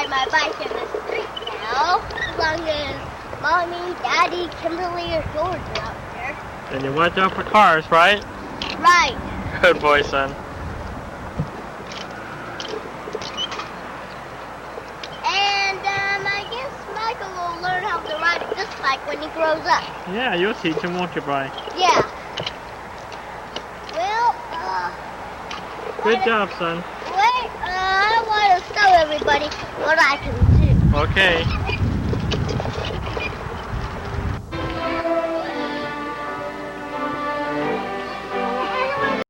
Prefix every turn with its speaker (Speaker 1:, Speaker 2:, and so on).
Speaker 1: ride my bike in the street now, as long as Mommy, Daddy, Kimberly, or George are out there.
Speaker 2: And you watch out for cars, right?
Speaker 1: Right.
Speaker 2: Good boy, son.
Speaker 1: And I guess Michael will learn how to ride this bike when he grows up.
Speaker 2: Yeah, you'll teach him, won't you, Bryan?
Speaker 1: Yeah. Well,
Speaker 2: Good job, son.
Speaker 1: Wait, I want to show everybody what I can do.
Speaker 2: Okay.